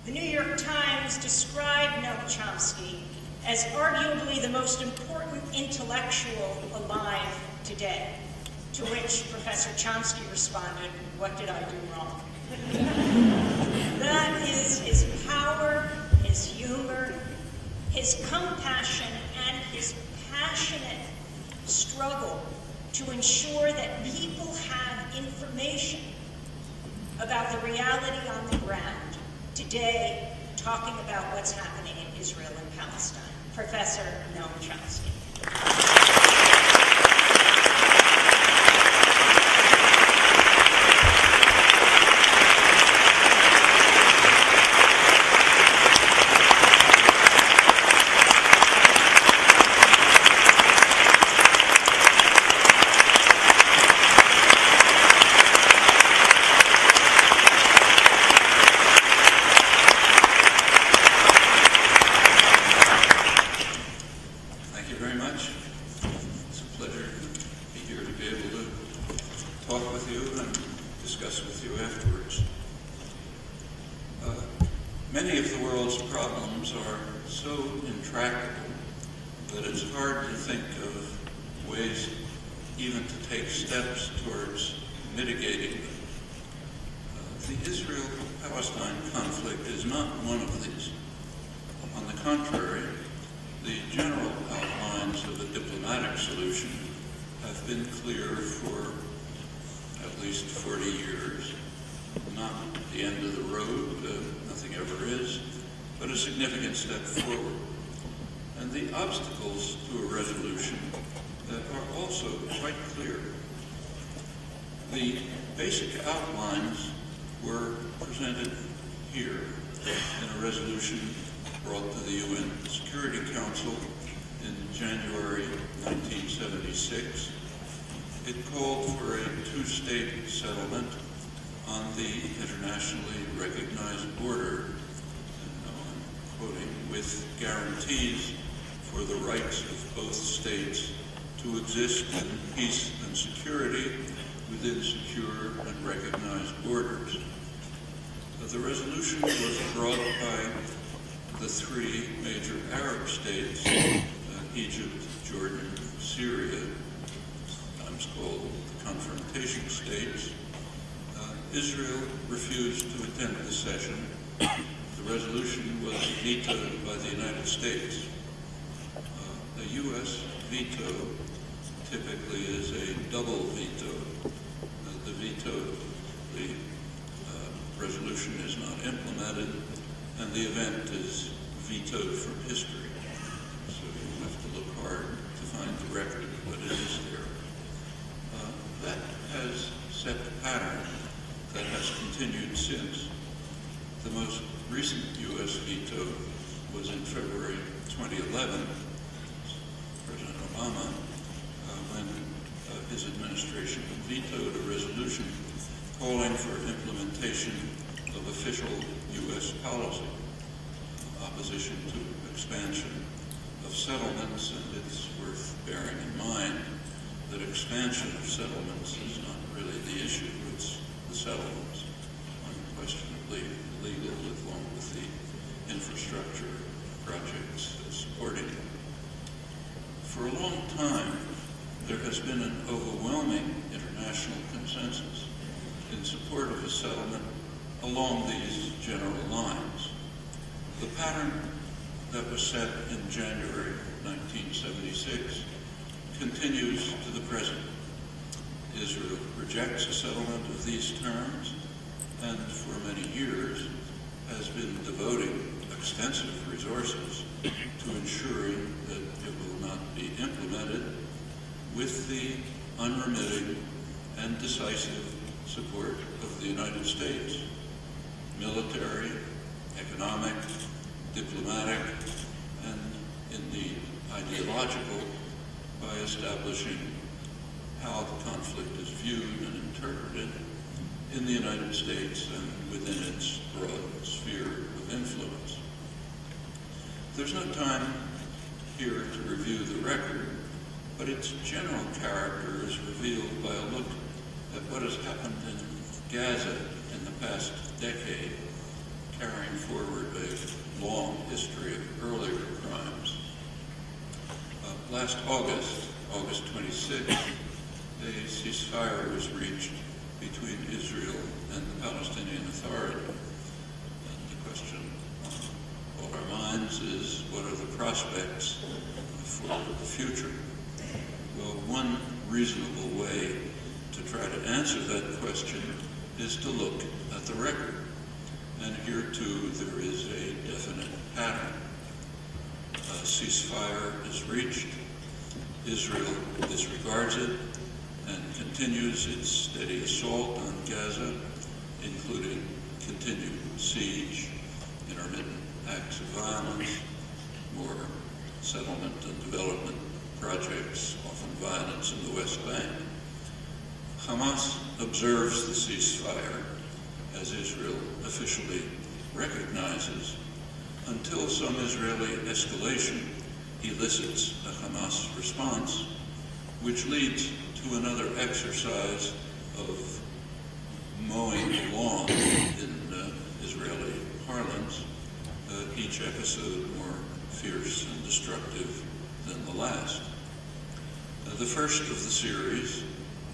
The New York Times described Noam Chomsky as arguably the most important intellectual alive today, to which Professor Chomsky responded, "What did I do wrong?" That is his power, his humor, his compassion, and his passionate struggle to ensure that people have information about the reality on the ground. Today, talking about what's happening in Israel and Palestine. Professor Noam Chomsky. Many of the world's problems are so intractable that it's hard to think of ways even to take steps towards mitigating them. The Israel-Palestine conflict is not one of these. On the contrary, the general outlines of a diplomatic solution have been clear for at least 40 years. Not the end of the road, nothing ever is, but a significant step forward. And the obstacles to a resolution are also quite clear. The basic outlines were presented here in a resolution brought to the UN Security Council in January 1976. It called for a two-state settlement on the internationally recognized border, and I'm quoting, with guarantees for the rights of both states to exist in peace and security within secure and recognized borders. The resolution was brought by the three major Arab states, Egypt, Jordan, Syria, sometimes called the confrontation states. Israel refused to attend the session. The resolution was vetoed by the United States. A U.S. veto typically is a double veto. The resolution is not implemented, and the event is vetoed from history. So you have to look hard to find the record, but it is there. That has set the pattern that has continued since. The most recent U.S. veto was in February 2011, President Obama, when his administration vetoed a resolution calling for implementation of official U.S. policy, opposition to expansion of settlements, and it's worth bearing in mind that expansion of settlements is not really the issue. It's the settlements, unquestionably legal, along with the infrastructure projects supporting them. For a long time, there has been an overwhelming international consensus in support of a settlement along these general lines. The pattern that was set in January 1976 continues to the present. Israel rejects a settlement of these terms and for many years has been devoting extensive resources to ensuring that it will not be implemented with the unremitting and decisive support of the United States, military, economic, diplomatic, and indeed ideological, by establishing how the conflict is viewed and interpreted in the United States and within its broad sphere of influence. There's no time here to review the record, but its general character is revealed by a look at what has happened in Gaza in the past decade, carrying forward a long history of earlier crimes. Last August 26th, a ceasefire was reached between Israel and the Palestinian Authority. And the question on all our minds is, what are the prospects for the future? Well, one reasonable way to try to answer that question is to look at the record. And here, too, there is a definite pattern. A ceasefire is reached, Israel disregards it, and continues its steady assault on Gaza, including continued siege, intermittent acts of violence, more settlement and development projects, often violence in the West Bank. Hamas observes the ceasefire, as Israel officially recognizes, until some Israeli escalation elicits a Hamas response, which leads to another exercise of mowing the lawn in Israeli parlance, each episode more fierce and destructive than the last. The first of the series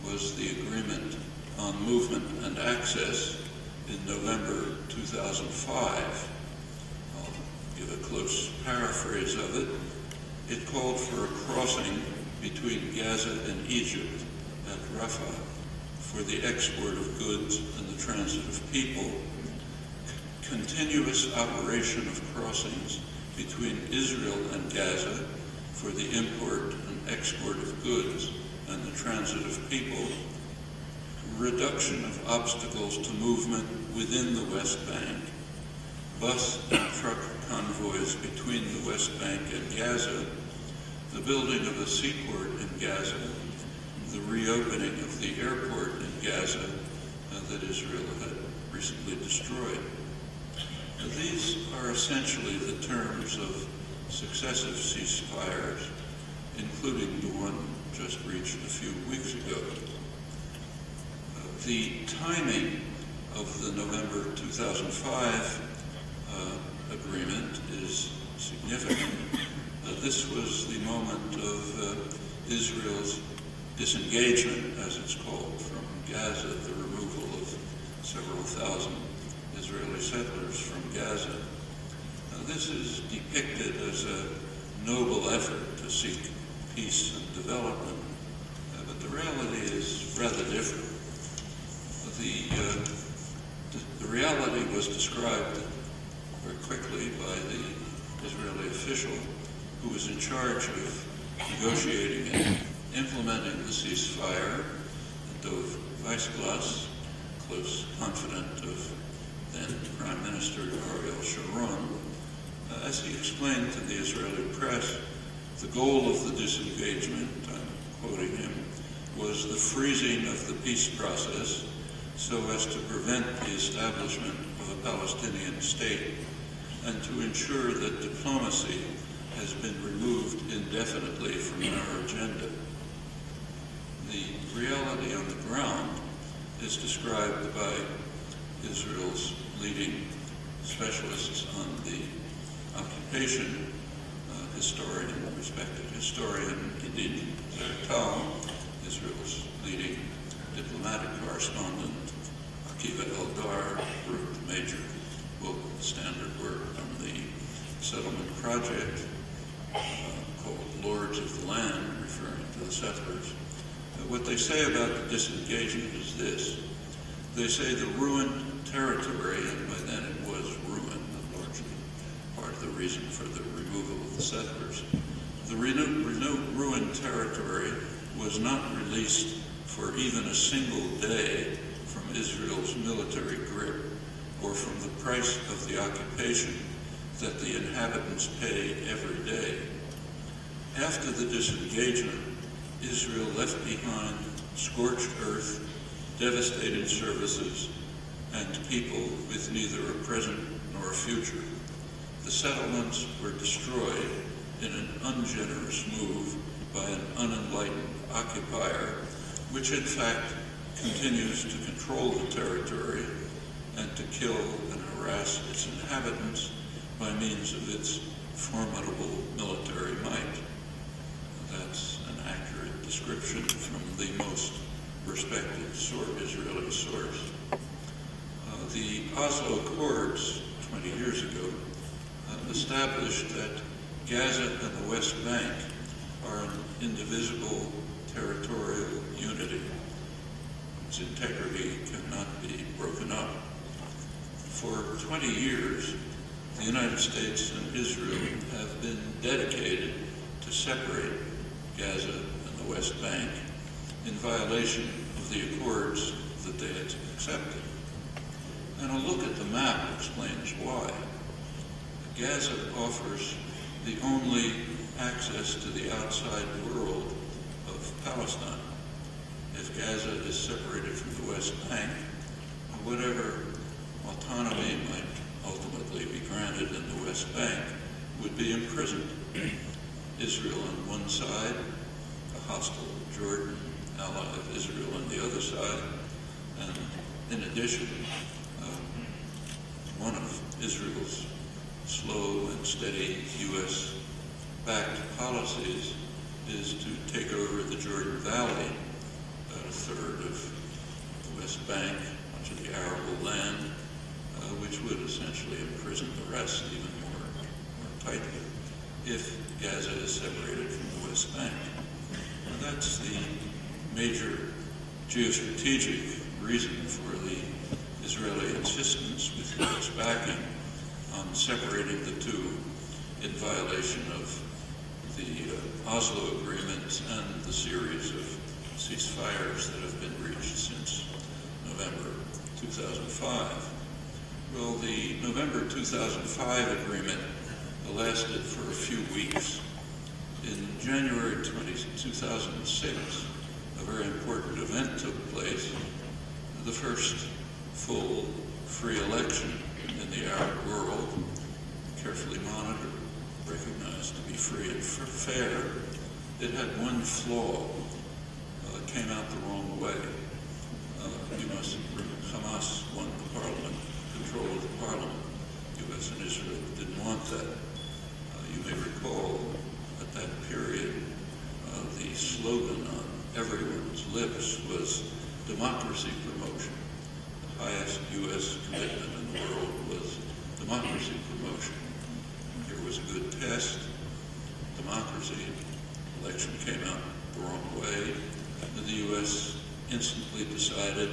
was the agreement on movement and access in November 2005. I'll give a close paraphrase of it. It called for a crossing between Gaza and Egypt at Rafah for the export of goods and the transit of people, continuous operation of crossings between Israel and Gaza for the import and export of goods and the transit of people, reduction of obstacles to movement within the West Bank, bus and truck convoys between the West Bank and Gaza, the building of a seaport in Gaza, the reopening of the airport in Gaza that Israel had recently destroyed. These are essentially the terms of successive ceasefires, including the one just reached a few weeks ago. The timing of the November 2005 agreement is significant. This was the moment of Israel's disengagement, as it's called, from Gaza, the removal of several thousand Israeli settlers from Gaza. This is depicted as a noble effort to seek peace and development, but the reality is rather different. The reality was described very quickly by the Israeli official who was in charge of negotiating and implementing the ceasefire, Dov Weissglass, close confidant of then Prime Minister Ariel Sharon. As he explained to the Israeli press, the goal of the disengagement, I'm quoting him, was the freezing of the peace process so as to prevent the establishment of a Palestinian state and to ensure that diplomacy has been removed indefinitely from our agenda. The reality on the ground is described by Israel's leading specialists on the occupation, respected historian Idit Zertal, Israel's leading diplomatic correspondent, Akiva Eldar, wrote the major book, standard work on the settlement project called Lords of the Land, referring to the settlers. What they say about the disengagement is this. They say the ruined territory, and by then it was ruined, largely part of the reason for the removal of the settlers. The ruined territory was not released for even a single day from Israel's military grip or from the price of the occupation that the inhabitants pay every day. After the disengagement, Israel left behind scorched earth, devastated services, and people with neither a present nor a future. The settlements were destroyed in an ungenerous move by an unenlightened occupier, which in fact continues to control the territory and to kill and harass its inhabitants by means of its formidable military might. That's an accurate description from the most respected Israeli source. The Oslo Accords 20 years ago established that Gaza and the West Bank are an indivisible territorial unity. Its integrity cannot be broken up. For 20 years, the United States and Israel have been dedicated to separate Gaza and the West Bank in violation of the accords that they had accepted. And a look at the map explains why. Gaza offers the only access to the outside world of Palestine. If Gaza is separated from the West Bank, whatever autonomy might ultimately be granted in the West Bank would be imprisoned. Israel on one side, a hostile Jordan, ally of Israel on the other side, and in addition, one of Israel's slow and steady U.S.-backed policies is to take over the Jordan Valley, about a third of the West Bank, much of the arable land, which would essentially imprison the rest even more tightly if Gaza is separated from the West Bank. And that's the major geostrategic reason for the Israeli insistence with U.S. backing on separating the two in violation of the Oslo agreements and the series of ceasefires that have been reached since November 2005. Well, the November 2005 agreement lasted for a few weeks. In January 2006, a very important event took place, the first full free election in the Arab world, carefully monitored, recognized to be free and fair. It had one flaw. It came out the wrong way. Hamas won the parliament, controlled the parliament. U.S. and Israel didn't want that. You may recall at that period, the slogan on everyone's lips was democracy promotion. The highest U.S. commitment in the world was democracy promotion. Here was a good test, democracy. Election came out the wrong way. And the U.S. instantly decided,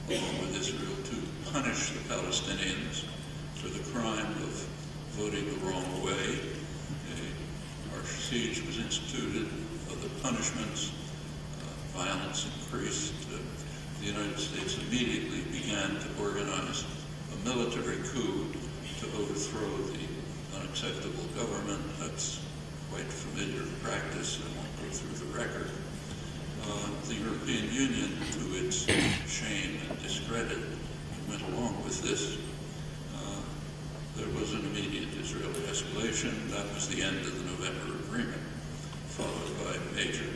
along with Israel, to punish the Palestinians for the crime of voting the wrong way. A harsh siege was instituted, other punishments, violence increased. The United States immediately began to organize a military coup to overthrow the unacceptable government. That's quite familiar practice. I won't go through the record. The European Union, to its shame and discredit, went along with this. There was an immediate Israeli escalation. That was the end of the November agreement, followed by major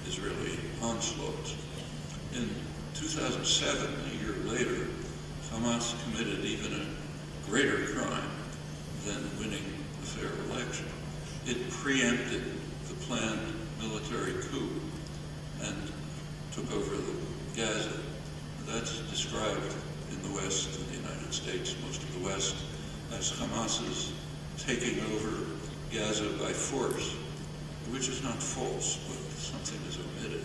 Israeli onslaughts. In 2007, a year later, Hamas committed even a greater crime than winning the fair election. It preempted the planned military coup and took over Gaza. That's described in the West, in the United States, most of the West, as Hamas's taking over Gaza by force, which is not false, but something is omitted.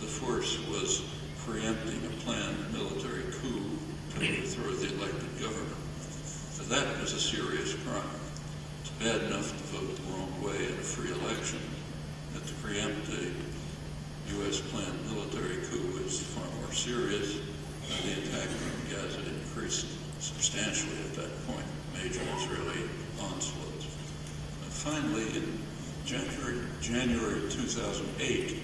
The force was preempting a planned military coup to overthrow the elected government. So that was a serious crime. It's bad enough to vote the wrong way in a free election, but to preempt a U.S. planned military coup is far more serious. The attack on Gaza increased substantially at that point, major Israeli onslaughts. And finally, in January 2008,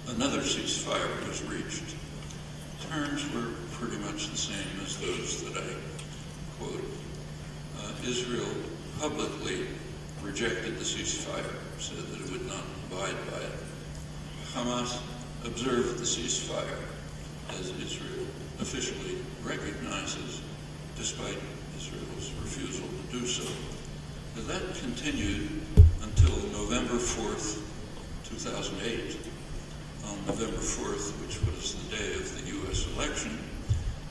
another ceasefire was reached. Terms were pretty much the same as those that I quoted. Israel publicly rejected the ceasefire, said that it would not abide by it. Hamas observed the ceasefire as Israel officially recognizes, despite Israel's refusal to do so. That continued until November 4th, 2008. On November 4th, which was the day of the U.S. election,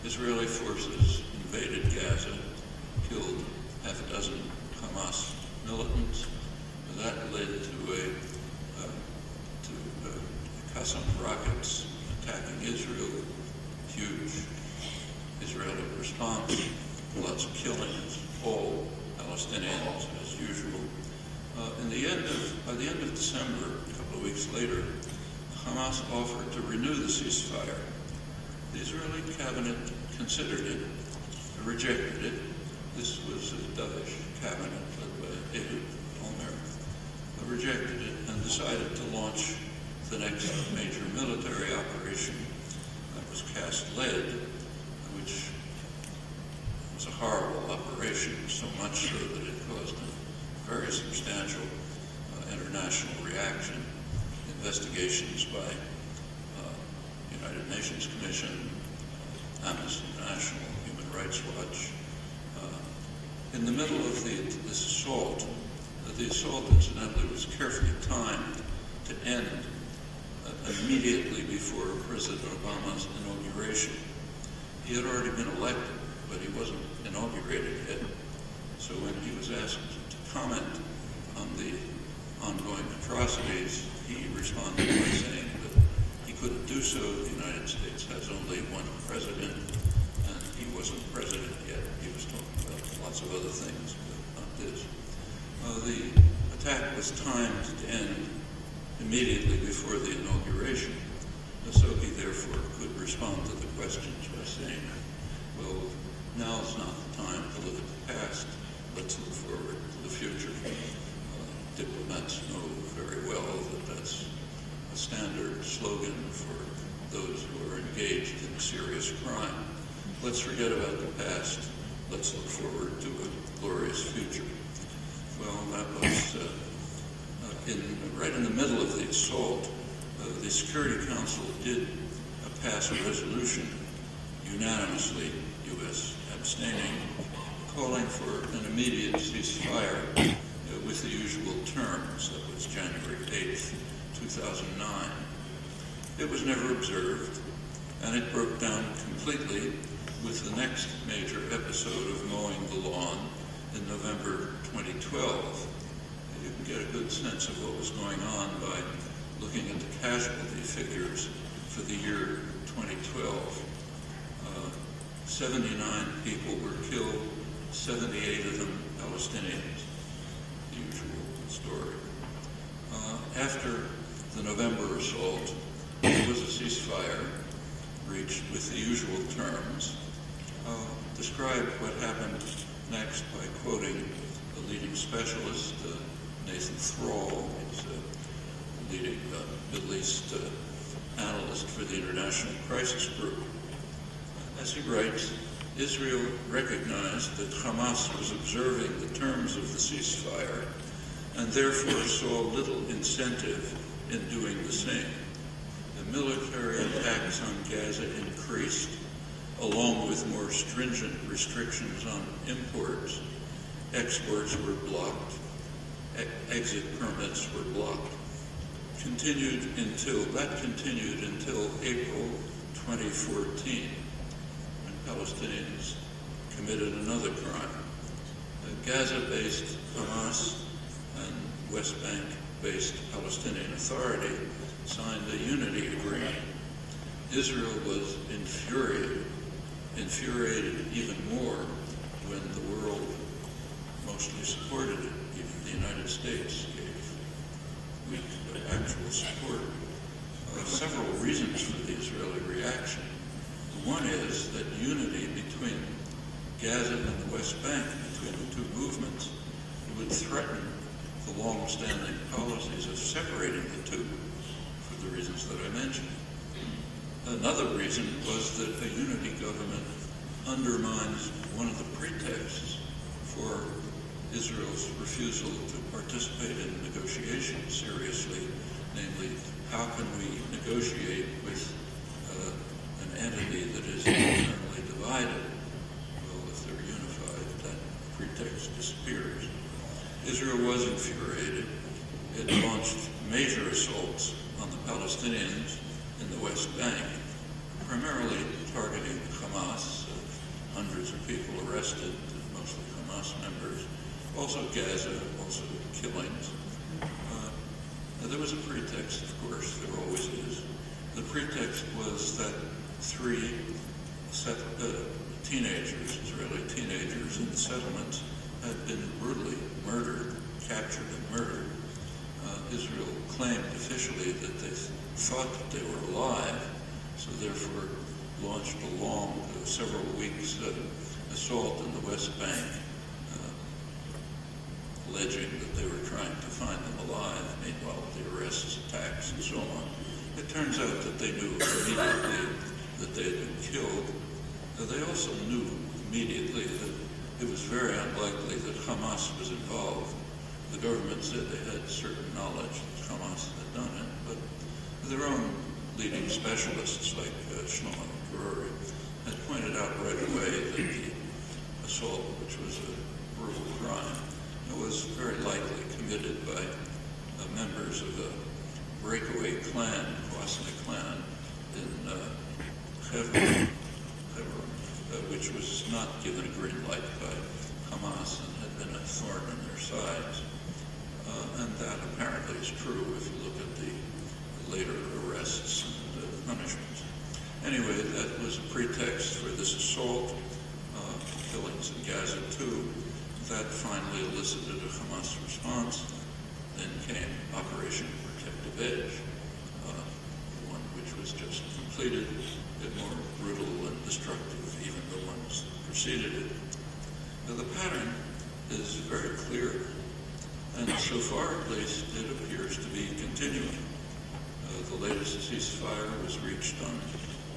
Israeli forces invaded Gaza, killed half a dozen Hamas militants. That led to Qassam rockets attacking Israel, huge Israeli response, lots of killings, all Palestinians as usual. By the end of December, a couple of weeks later, Hamas offered to renew the ceasefire. The Israeli cabinet considered it, rejected it. This was a dovish cabinet led by Ehud Olmert, rejected it and decided to launch the next major military operation that was Cast-led, which was a horrible operation, so much so that it caused a very substantial international reaction, investigations by United Nations Commission, Amnesty International, Human Rights Watch. In the middle of this assault, the assault incidentally was carefully timed to end immediately before President Obama's inauguration. He had already been elected, but he wasn't inaugurated yet. So when he was asked to comment on the ongoing atrocities, he responded by saying that he couldn't do so. The United States has only one president, and he wasn't president yet. He was talking about lots of other things, but not this. The attack was timed to end immediately before the inauguration, so he therefore could respond to the questions by saying, well, now's not the time to look at the past, let's look forward to the future. Diplomats know very well that that's a standard slogan for those who are engaged in serious crime. Let's forget about the past, let's look forward to a glorious future. Well, that was right in the middle of the assault. The Security Council did pass a resolution, unanimously, U.S. abstaining, calling for an immediate ceasefire with the usual terms. That was January 8th, 2009. It was never observed, and it broke down completely with the next major episode of mowing the lawn in November 2012. You can get a good sense of what was going on by looking at the casualty figures for the year 2012. 79 people were killed, 78 of them Palestinians. The usual story. After the November assault, there was a ceasefire reached with the usual terms. I'll describe what happened next by quoting the leading specialist, Nathan Thrall. He's a leading Middle East analyst for the International Crisis Group. As he writes, Israel recognized that Hamas was observing the terms of the ceasefire and therefore saw little incentive in doing the same. The military attacks on Gaza increased, along with more stringent restrictions on imports. Exports were blocked, exit permits were blocked. That continued until April 2014, when Palestinians committed another crime. A Gaza-based Hamas and West Bank-based Palestinian Authority signed a unity agreement. Israel was infuriated even more when the world mostly supported it. Even the United States gave weak but actual support. Several reasons for the Israeli reaction. One is that unity between Gaza and the West Bank, between the two movements, would threaten the long-standing policies of separating the two, for the reasons that I mentioned. Another reason was that a unity government undermines one of the pretexts for Israel's refusal to participate in negotiations seriously, namely, how can we negotiate with an entity that is internally divided. Well, if they're unified, that pretext disappears. Israel was infuriated. It launched major assaults on the Palestinians in the West Bank, primarily targeting Hamas, hundreds of people arrested, mostly Hamas members, also Gaza, also killings. There was a pretext, of course, there always is. The pretext was that three teenagers, Israeli teenagers in the settlements, had been brutally murdered, captured and murdered. Israel claimed officially that they thought that they were alive, so therefore launched a long, several weeks assault in the West Bank, alleging that they were trying to find them alive, meanwhile the arrests, attacks, and so on. It turns out that they knew immediately that they had been killed. They also knew immediately that it was very unlikely that Hamas was involved. The government said they had certain knowledge that Hamas had done it, but their own leading specialists like Shlomo Karori had pointed out right away that the assault, which was a brutal crime, was very likely committed by members of a breakaway clan, Kwasne clan, in Hebron, which was not given a green light by Hamas and had been a thorn in their sides. And that apparently is true if you look at the later arrests and punishments. Anyway, that was a pretext for this assault, killings in Gaza too. That finally elicited a Hamas response. Then came Operation Protective Edge, one which was just completed, a bit more brutal and destructive, even the ones that preceded it. Now, the pattern is very clear, and so far at least it appears to be continuing. The latest ceasefire was reached on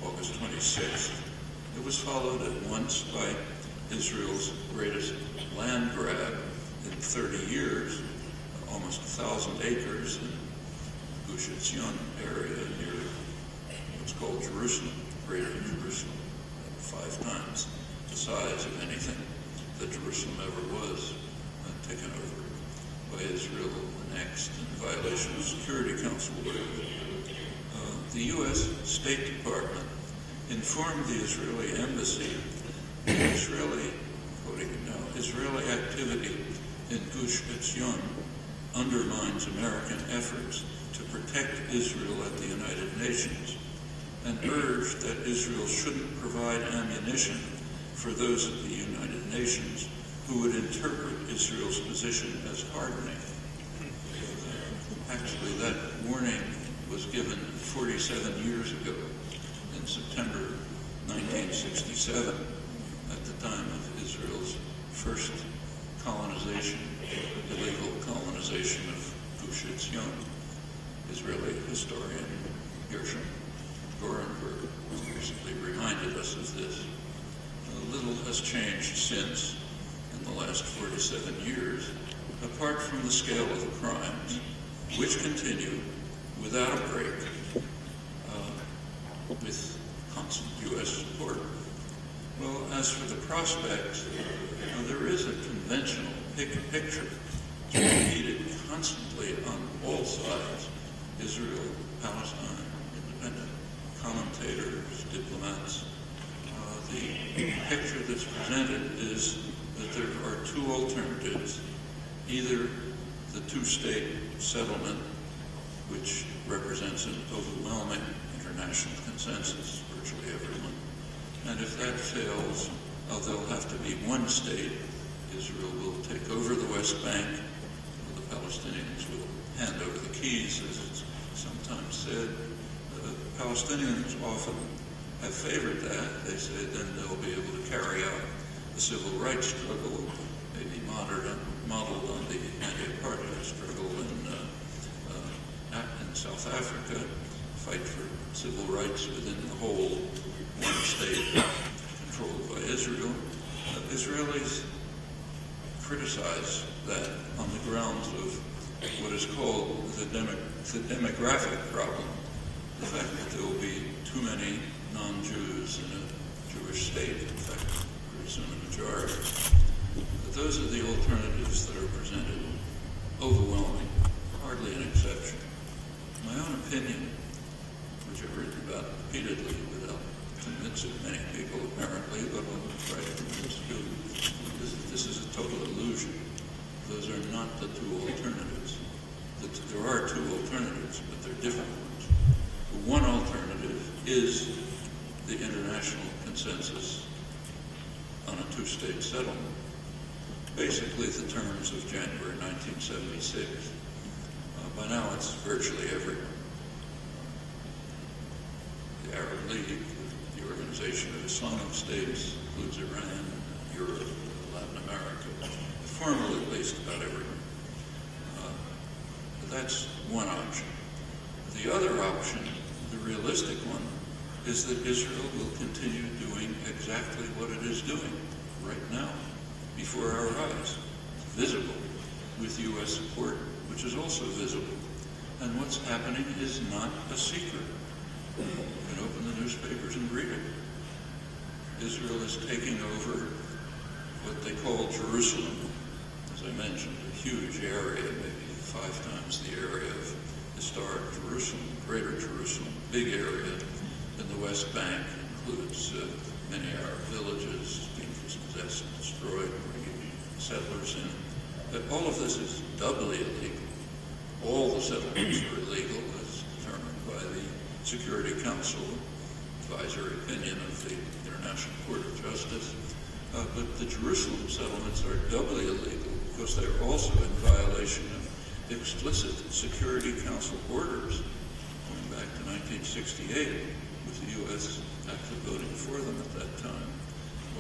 August 26th. It was followed at once by Israel's greatest land grab in 30 years, almost 1,000 acres in Gush Etzion area near what's called Jerusalem, Greater Jerusalem, 5 times the size of anything that Jerusalem ever was, taken over by Israel, annexed in violation of Security Council rules. The U.S. State Department informed the Israeli embassy that Israeli activity in Gush Etzion undermines American efforts to protect Israel at the United Nations, and urged that Israel shouldn't provide ammunition for those at the United Nations who would interpret Israel's position as hardening. Actually, that warning was given 47 years ago, in September 1967, at the time of Israel's first colonization, illegal colonization of Gush Etzion. Israeli historian Gershom Gorenberg recently reminded us of this. Little has changed since in the last 47 years, apart from the scale of the crimes, which continue without a break, with constant U.S. support. Well, as for the prospects, there is a conventional picture. It's repeated constantly on all sides. Israel, Palestine, independent commentators, diplomats. The picture that's presented is that there are two alternatives. Either the two-state settlement, which represents an overwhelming international consensus, virtually everyone. And if that fails, there'll have to be one state. Israel will take over the West Bank. The Palestinians will hand over the keys, as it's sometimes said. Palestinians often have favored that. They say then they'll be able to carry out the civil rights struggle, maybe modeled on the anti-apartheid struggle in South Africa, fight for civil rights within the whole one state controlled by Israel. Israelis criticize that on the grounds of what is called the demographic problem, the fact that there will be too many non-Jews in a Jewish state, in fact, pretty soon a majority. But those are the alternatives that are presented, overwhelming, hardly an exception. My own opinion, which I've written about repeatedly without convincing many people apparently, but I'll try to convince you, this is a total illusion. Those are not the two alternatives. There are two alternatives, but they're different ones. The one alternative is the international consensus on a two-state settlement. Basically, the terms of January 1976. By now, it's virtually everyone. The Arab League, the Organization of Islamic States, includes Iran, Europe, Latin America, formally at least about everyone. That's one option. The other option, the realistic one, is that Israel will continue doing exactly what it is doing right now, before our eyes, visible, with U.S. support, which is also visible. And what's happening is not a secret. You can open the newspapers and read it. Israel is taking over what they call Jerusalem. As I mentioned, a huge area, maybe 5 times the area of historic Jerusalem, Greater Jerusalem, big area in the West Bank, includes many Arab villages being dispossessed and destroyed, bringing settlers in. But all of this is doubly illegal. All the settlements are illegal, as determined by the Security Council, advisory opinion of the International Court of Justice. But the Jerusalem settlements are doubly illegal because they're also in violation of explicit Security Council orders going back to 1968, with the U.S. actually voting for them at that time,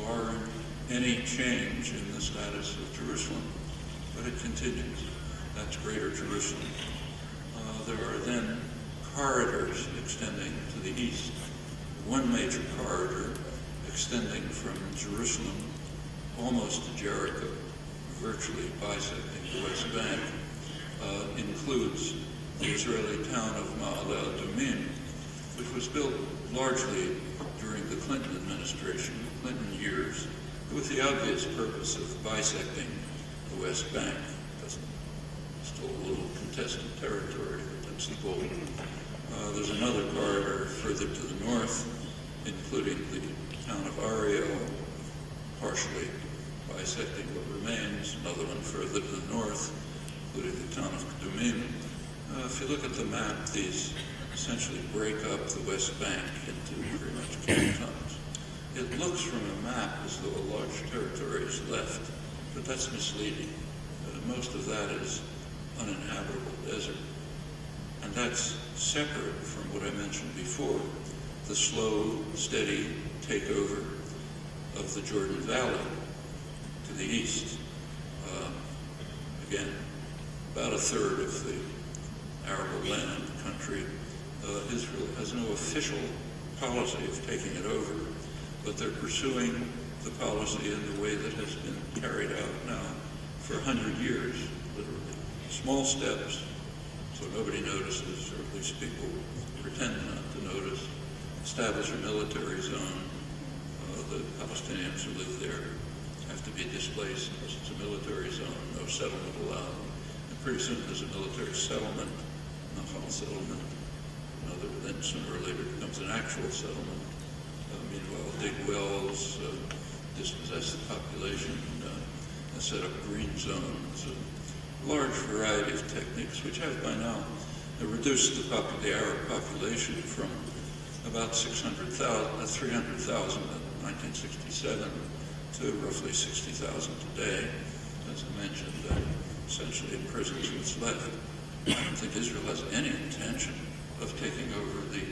barring any change in the status of Jerusalem. But it continues. That's Greater Jerusalem. There are then corridors extending to the east. One major corridor extending from Jerusalem almost to Jericho, virtually bisecting the West Bank, includes the Israeli town of Ma'ale Adumim, which was built largely during the Clinton administration, Clinton years, with the obvious purpose of bisecting the West Bank. That's still a little contested territory, but that's the goal. There's another corridor further to the north, including the town of Ariel, partially bisecting what remains, another one further to the north, including the town of Kadumim. If you look at the map, these essentially break up the West Bank into pretty much cantons. It looks from a map as though a large territory is left, but that's misleading. Most of that is uninhabitable desert. And that's separate from what I mentioned before, the slow, steady takeover of the Jordan Valley to the east. Again, about a third of the arable land country. Israel has no official policy of taking it over, but they're pursuing the policy in the way that has been carried out now for 100 years, literally. Small steps, so nobody notices, or at least people pretend not to notice. Establish a military zone. The Palestinians who live there have to be displaced because it's a military zone, no settlement allowed. And pretty soon there's a military settlement, Nahal settlement. Then sooner or later becomes an actual settlement. Meanwhile, dig wells, dispossess the population, and set up green zones. A large variety of techniques which have by now reduced the Arab population from about 300,000 in 1967 to roughly 60,000 today. As I mentioned, essentially imprisons what's left. I don't think Israel has any intention of taking over the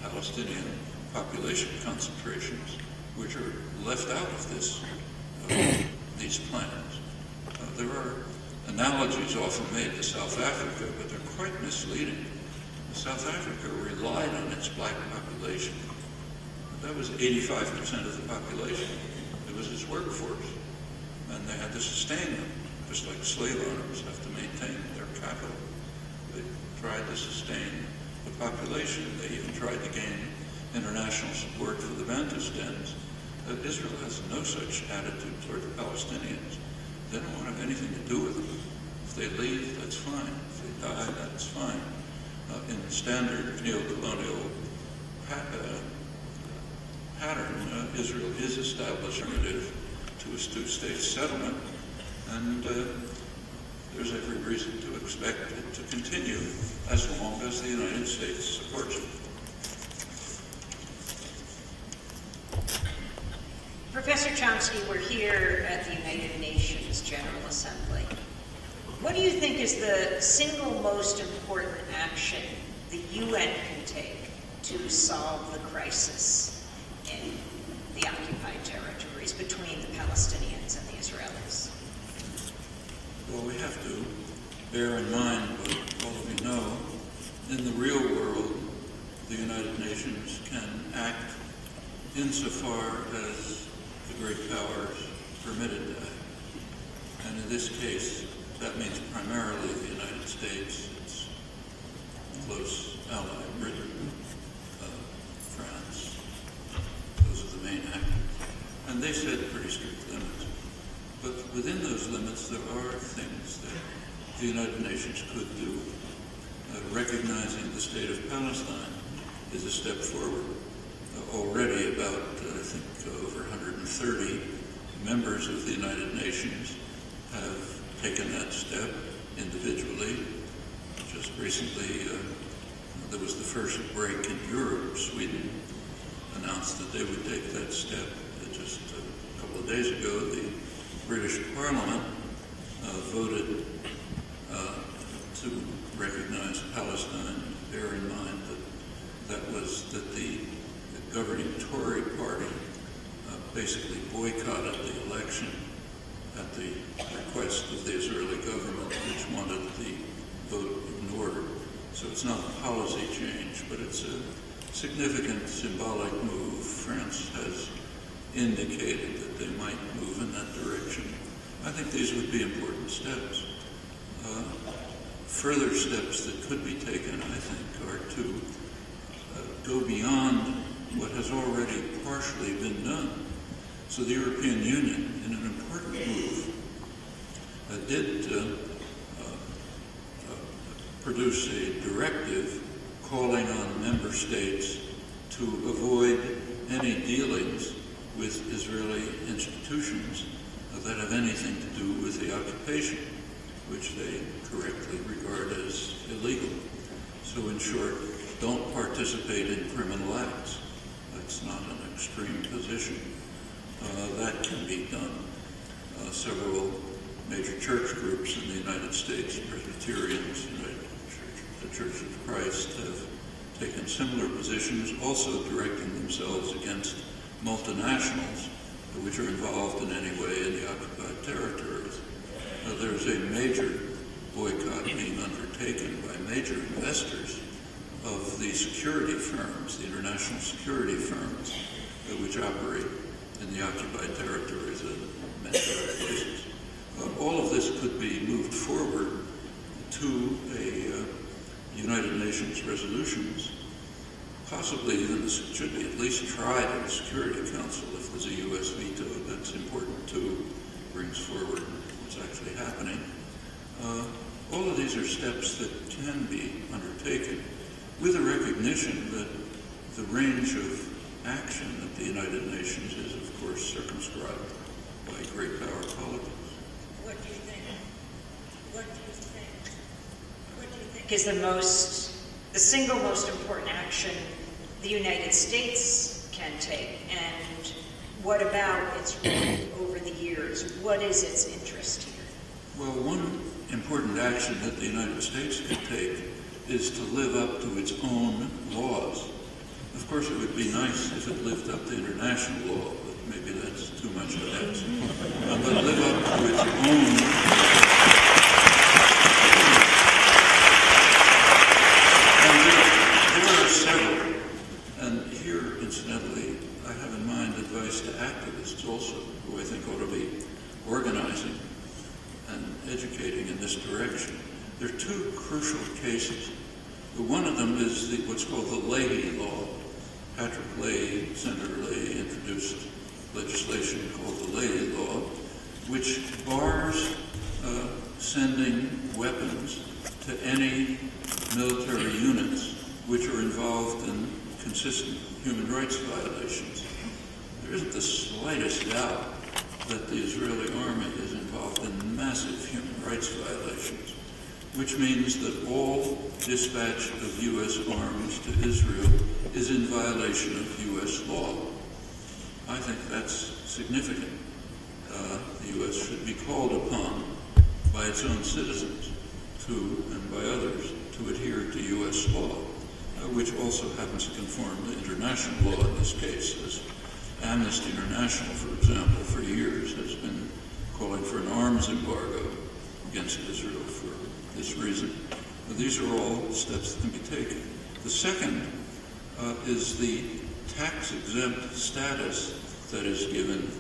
Palestinian population concentrations, which are left out of these plans. There are analogies often made to South Africa, but they're quite misleading. South Africa relied on its black population. That was 85% of the population. It was its workforce, and they had to sustain them, just like slave owners have to maintain their capital. They tried to sustain the population. They even tried to gain international support for the Bantustans, Israel has no such attitude toward the Palestinians. They don't want to have anything to do with them. If they leave, that's fine. If they die, that's fine. In standard neo-colonial pattern, Israel is establishing an alternative to a two-state settlement, and there's every reason to expect it to continue as long as the United States supports it. Professor Chomsky, we're here at the United Nations General Assembly. What do you think is the single most important action the UN can take to solve the crisis in the occupied territories between the Palestinians and the Israelis? Well, we have to bear in mind what all of you know. In the real world, the United Nations can act insofar as the great powers permitted to act. And in this case, that means primarily the United States, its close ally, Britain, France. Those are the main actors. And they set pretty strict limits. But within those limits, there are things that the United Nations could do. Recognizing the state of Palestine is a step forward. Already about, I think, over 130 members of the United Nations have taken that step individually. Just recently, there was the first break in Europe. Sweden announced that they would take that step. Just a couple of days ago, the British Parliament voted to recognize Palestine. Bear in mind that the governing Tory party basically boycotted the election at the request of the Israeli government, which wanted the vote ignored. So it's not a policy change, but it's a significant symbolic move. France has indicated that they might move in that direction. I think these would be important steps. Further steps that could be taken, I think, are to go beyond what has already partially been done. So the European Union, in an important move, did produce a directive calling on member states to avoid any dealings with Israeli institutions that have anything to do with the occupation, which they correctly regard as illegal. So in short, don't participate in criminal acts. That's not an extreme position. That can be done. Several major church groups in the United States, Presbyterians, the Church of Christ, have taken similar positions, also directing themselves against multinationals which are involved in any way in the occupied territories. There's a major boycott being undertaken by major investors of the security firms, the international security firms, which operate in the occupied territories and many other places. All of this could be moved forward to a United Nations resolutions. Possibly even should be at least tried in the Security Council if there's a U.S. veto. That's important too, brings forward what's actually happening. All of these are steps that can be undertaken with a recognition that the range of action at the United Nations is, of course, circumscribed by great power politics. What do you think? What do you think? What do you think is the single most important action the United States can take? And what about its role over the years? What is its interest here? Well, one important action that the United States can take is to live up to its own laws. Of course, it would be nice if it lived up to international law, but maybe that's too much to ask. But live up to its own. And there are several. And here, incidentally, I have in mind advice to activists also, who I think ought to be organizing and educating in this direction. There are two crucial cases. One of them is what's called the Leahy Law, Senator Lay, introduced legislation called the Lay Law, which bars sending weapons to any military units which are involved in consistent human rights violations. There isn't the slightest doubt that the Israeli army is involved in massive human rights violations, which means that all dispatch of U.S. arms to Israel is in violation of U.S. law. I think that's significant. The U.S. should be called upon by its own citizens and by others to adhere to U.S. law, which also happens to conform to international law in this case, as Amnesty International, for example, for years has been calling for an arms embargo against Israel for this reason. But these are all steps that can be taken. The second is the tax-exempt status that is given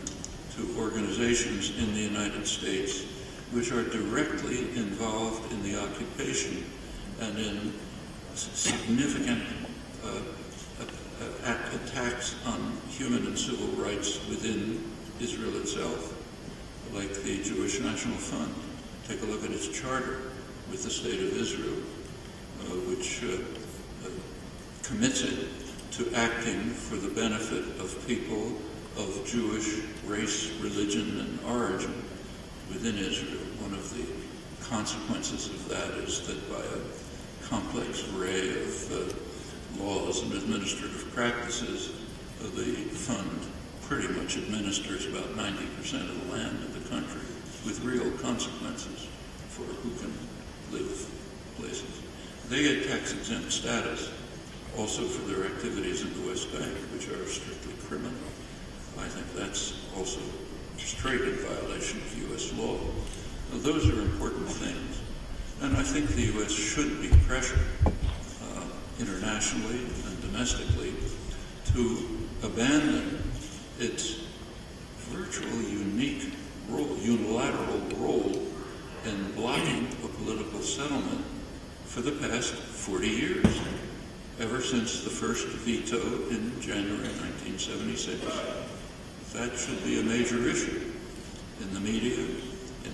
to organizations in the United States which are directly involved in the occupation and in significant attacks on human and civil rights within Israel itself, like the Jewish National Fund. Take a look at its charter with the State of Israel, which commits it to acting for the benefit of people of Jewish race, religion, and origin within Israel. One of the consequences of that is that by a complex array of laws and administrative practices, the fund pretty much administers about 90% of the land of the country, with real consequences for who can live places. They get tax-exempt status also for their activities in the West Bank, which are strictly criminal. I think that's also straight in violation of U.S. law. Now, those are important things. And I think the U.S. should be pressured internationally and domestically to abandon its virtually unique role, unilateral role in blocking a political settlement for the past 40 years, ever since the first veto in January 1976. That should be a major issue in the media, in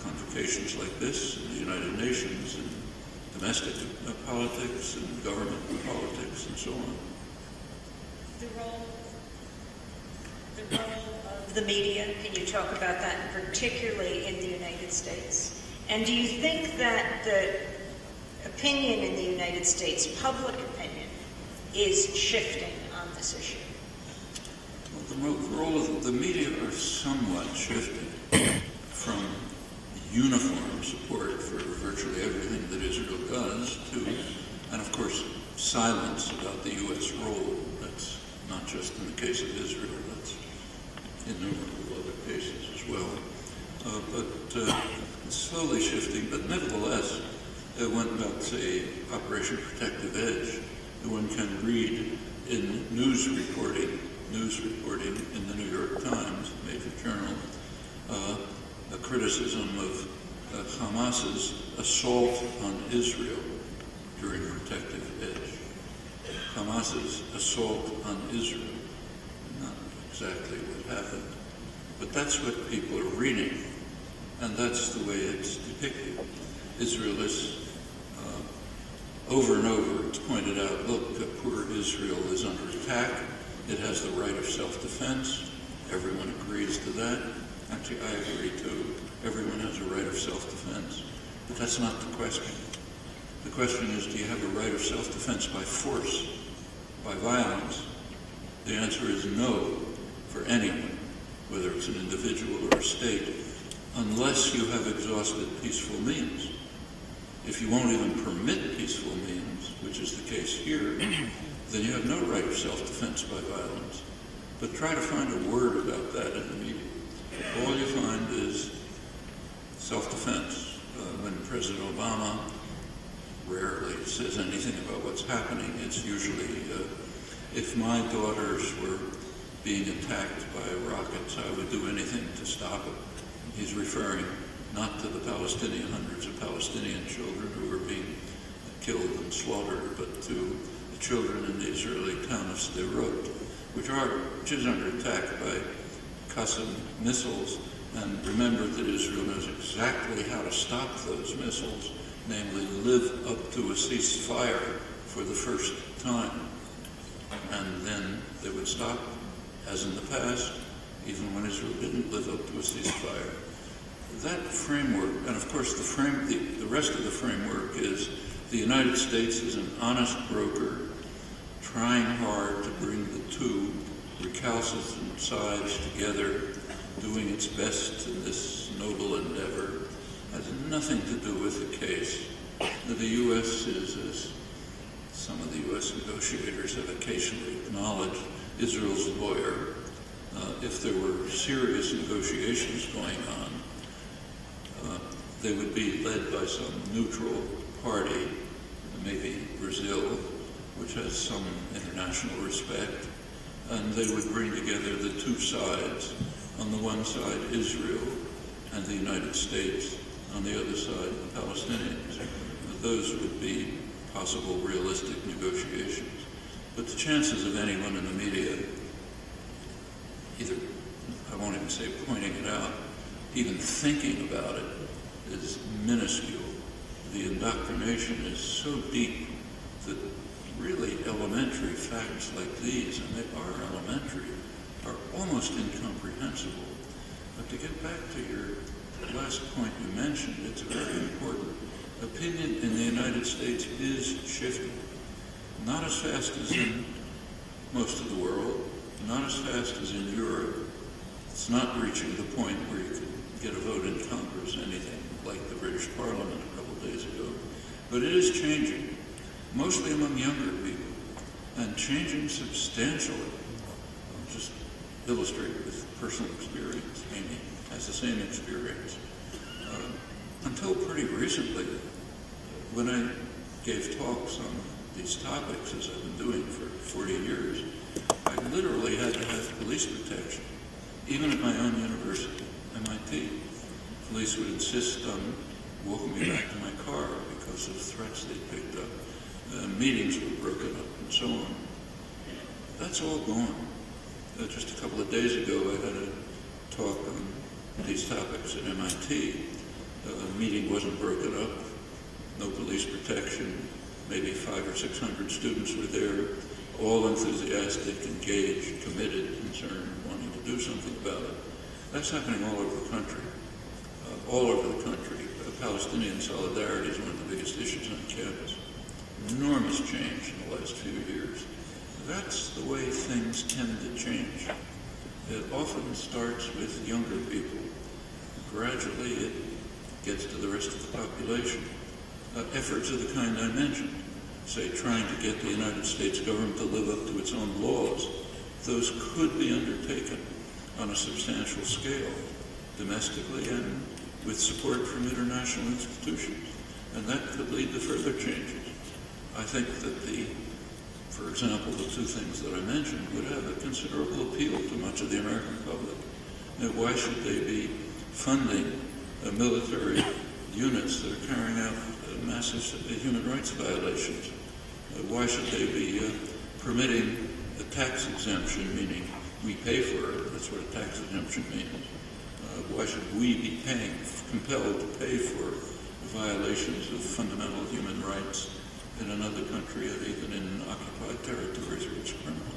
convocations like this, in the United Nations, in domestic politics, and government politics, and so on. The role of the media, can you talk about that, particularly in the United States? And do you think that the opinion in the United States, public opinion, is shifting on this issue? Well, the role of the media are somewhat shifting from uniform support for virtually everything that Israel does to, and of course, silence about the U.S. role. That's not just in the case of Israel, that's innumerable other cases as well. But it's slowly shifting, but nevertheless, one about, say, Operation Protective Edge, one can read in news reporting in the New York Times, a major journal, a criticism of Hamas's assault on Israel during Protective Edge. Hamas's assault on Israel. Not exactly what happened, but that's what people are reading, and that's the way it's depicted. Israel is, over and over, it's pointed out, look, poor Israel is under attack. It has the right of self-defense. Everyone agrees to that. Actually, I agree too. Everyone has a right of self-defense. But that's not the question. The question is, do you have a right of self-defense by force, by violence? The answer is no for anyone, whether it's an individual or a state, unless you have exhausted peaceful means. If you won't even permit peaceful means, which is the case here, then you have no right of self-defense by violence. But try to find a word about that in the media. All you find is self-defense. When President Obama rarely says anything about what's happening, it's usually, if my daughters were being attacked by rockets, I would do anything to stop it. He's referring not to the hundreds of Palestinian children who were being killed and slaughtered, but to the the children in the Israeli town of Sderot, which is under attack by Qassam missiles. And remember that Israel knows exactly how to stop those missiles, namely live up to a ceasefire for the first time. And then they would stop, as in the past, even when Israel didn't live up to a ceasefire. That framework, and of course the rest of the framework is the United States is an honest broker trying hard to bring the two recalcitrant sides together, doing its best in this noble endeavor. Has nothing to do with the case. The U.S. is, as some of the U.S. negotiators have occasionally acknowledged, Israel's lawyer. If there were serious negotiations going on, they would be led by some neutral party, maybe Brazil, which has some international respect, and they would bring together the two sides. On the one side, Israel and the United States. On the other side, the Palestinians. Those would be possible realistic negotiations. But the chances of anyone in the media, either, I won't even say pointing it out, even thinking about it, is minuscule. The indoctrination is so deep that really elementary facts like these, and they are elementary, are almost incomprehensible. But to get back to your last point you mentioned, it's very important. Opinion in the United States is shifting. Not as fast as in most of the world, not as fast as in Europe. It's not reaching the point where you can get a vote in Congress, anything like the British Parliament a couple of days ago. But it is changing, mostly among younger people, and changing substantially. I'll just illustrate with personal experience. Amy has the same experience. Until pretty recently, when I gave talks on these topics, as I've been doing for 40 years, I literally had to have police protection, even at my own university, MIT. Police would insist on walking me back to my car because of threats they picked up. Meetings were broken up and so on. That's all gone. Just a couple of days ago, I had a talk on these topics at MIT. The meeting wasn't broken up, no police protection, maybe 500 or 600 students were there, all enthusiastic, engaged, committed, concerned, wanting to do something about it. That's happening all over the country. All over the country. Palestinian solidarity is one of the biggest issues on campus. Enormous change in the last few years. That's the way things tend to change. It often starts with younger people. Gradually it gets to the rest of the population. Efforts of the kind I mentioned, say trying to get the United States government to live up to its own laws, those could be undertaken on a substantial scale, domestically and with support from international institutions. And that could lead to further changes. I think that for example, the two things that I mentioned would have a considerable appeal to much of the American public. Now, why should they be funding military units that are carrying out massive human rights violations? Why should they be permitting a tax exemption, meaning we pay for it? That's what a tax exemption means. Why should we be compelled to pay for violations of fundamental human rights in another country, or even in occupied territories where it's criminal?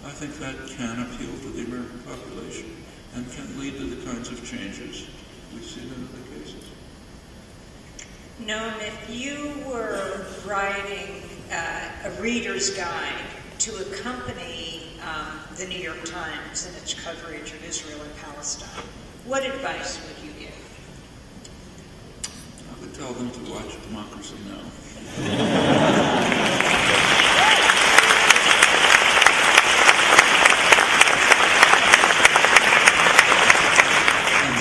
I think that can appeal to the American population and can lead to the kinds of changes we've seen in other cases. Noam, if you were writing a reader's guide to accompany the New York Times in its coverage of Israel and Palestine, what advice would you give? I would tell them to watch Democracy Now! And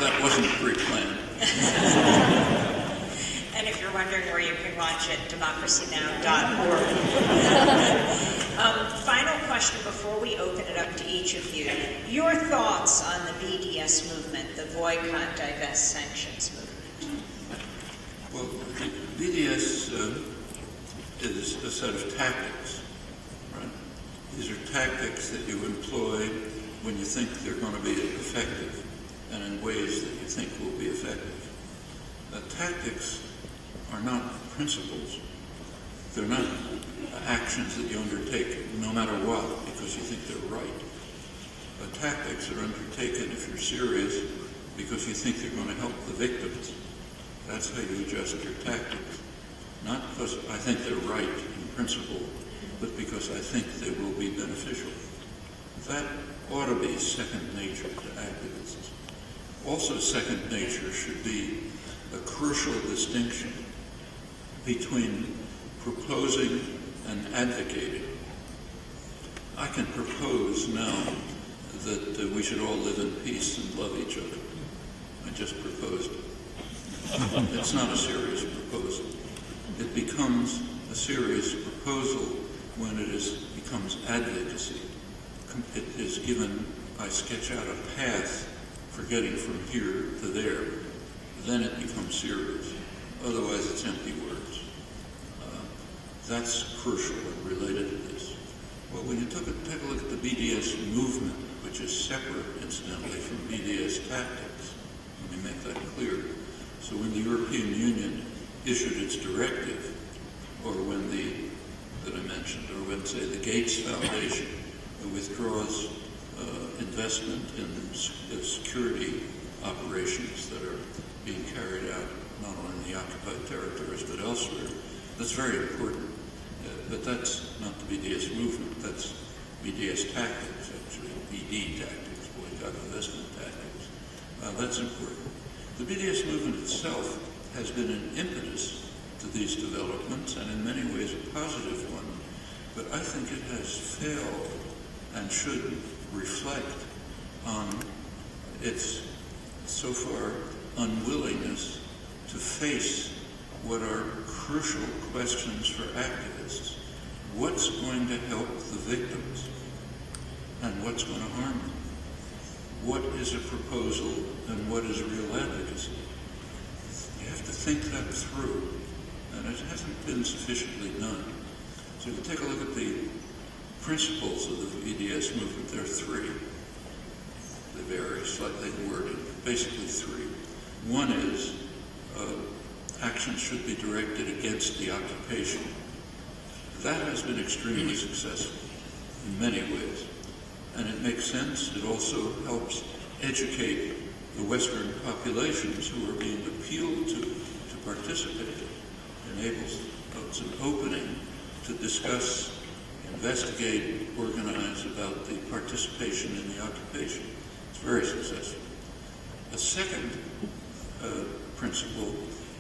that wasn't pre-planned. And if you're wondering where you can watch it, democracynow.org. Final question before we open it up to each of you. Your thoughts on the BDS movement, the boycott, divest, sanctions movement? Well, BDS is a set of tactics, right? These are tactics that you employ when you think they're going to be effective and in ways that you think will be effective. Tactics are not principles. They're not actions that you undertake no matter what because you think they're right. Tactics are undertaken if you're serious because you think they're going to help the victims. That's how you adjust your tactics. Not because I think they're right in principle, but because I think they will be beneficial. That ought to be second nature to activists. Also, second nature should be a crucial distinction between proposing and advocating. I can propose now that we should all live in peace and love each other. I just proposed it. It's not a serious proposal. It becomes a serious proposal when it becomes advocacy. It is given, I sketch out a path for getting from here to there. Then it becomes serious. Otherwise, it's empty words. That's crucial and related to this. Well, when you take a look at the BDS movement, which is separate, incidentally, from BDS tactics, let me make that clear. So when the European Union issued its directive, or when that I mentioned, or when, say, the Gates Foundation withdraws investment in the security operations that are being carried out not only in the occupied territories but elsewhere, that's very important. But that's not the BDS movement, that's BDS tactics, actually, BD tactics, boycott investment tactics. That's important. The BDS movement itself has been an impetus to these developments, and in many ways a positive one, but I think it has failed and should reflect on its, so far, unwillingness to face what are crucial questions for activists. What's going to help the victims and what's going to harm them? What is a proposal and what is real advocacy? You have to think that through, and it hasn't been sufficiently done. So if you take a look at the principles of the BDS movement, there are three. They vary slightly in wording, basically three. One is action should be directed against the occupation. That has been extremely successful in many ways, and it makes sense. It also helps educate the Western populations who are being appealed to participate. It enables it's an opening to discuss, investigate, organize about the participation in the occupation. It's very successful. A second principle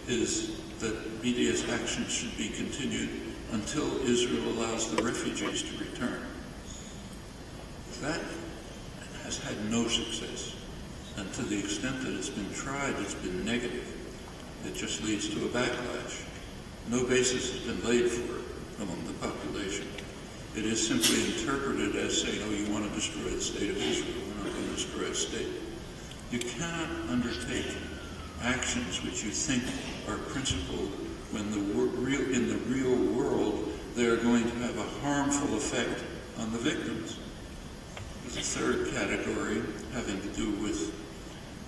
is that BDS action should be continued until Israel allows the refugees to return. That has had no success, and to the extent that it's been tried, it's been negative. It just leads to a backlash. No basis has been laid for it among the population. It is simply interpreted as saying, oh, you want to destroy the state of Israel, we're not going to destroy a state. You cannot undertake actions which you think are principled when in the real world they are going to have a harmful effect on the victims. There's a third category having to do with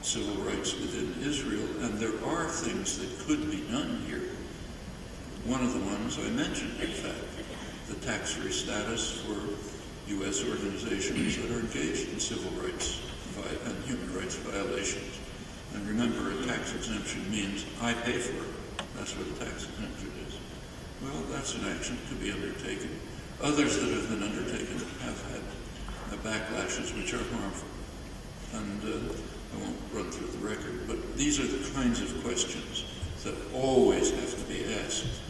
civil rights within Israel, and there are things that could be done here. One of the ones I mentioned, in fact, the tax-free status for U.S. organizations that are engaged in civil rights and human rights violations. And remember, a tax exemption means I pay for it. That's what a tax exemption is. Well, that's an action that could be undertaken. Others that have been undertaken have had backlashes which are harmful. And I won't run through the record, but these are the kinds of questions that always have to be asked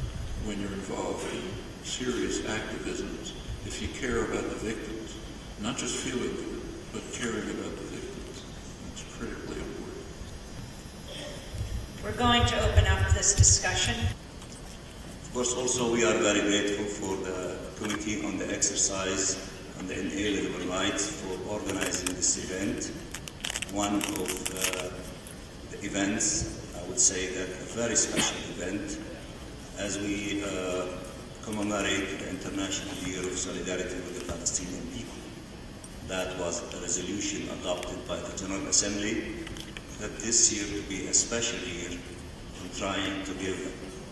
when you're involved in serious activisms, if you care about the victims, not just feeling good, but caring about the victims. It's critically important. We're going to open up this discussion. Of course, also we are very grateful for the Committee on the Exercise and the Inalienable Rights for organizing this event. One of the events, I would say that a very special event, as we commemorate the International Year of Solidarity with the Palestinian people. That was a resolution adopted by the General Assembly that this year to be a special year in trying to give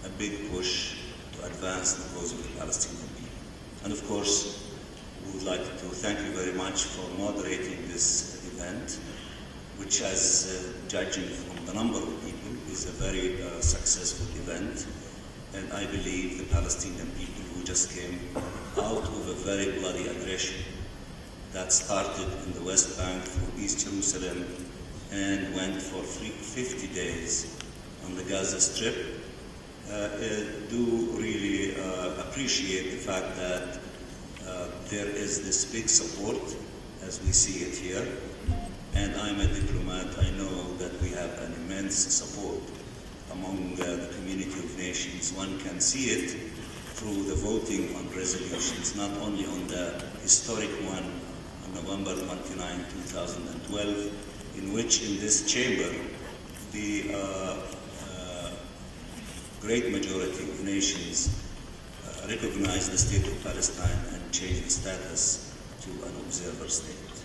a big push to advance the cause of the Palestinian people. And of course, we would like to thank you very much for moderating this event, which, as judging from the number of people, is a very successful event. And I believe the Palestinian people who just came out of a very bloody aggression that started in the West Bank through East Jerusalem and went for 50 days on the Gaza Strip, do really appreciate the fact that there is this big support as we see it here. And I'm a diplomat, I know that we have an immense support among the community of nations. One can see it through the voting on resolutions, not only on the historic one on November 29, 2012, in which in this chamber the great majority of nations recognized the state of Palestine and changed the status to an observer state.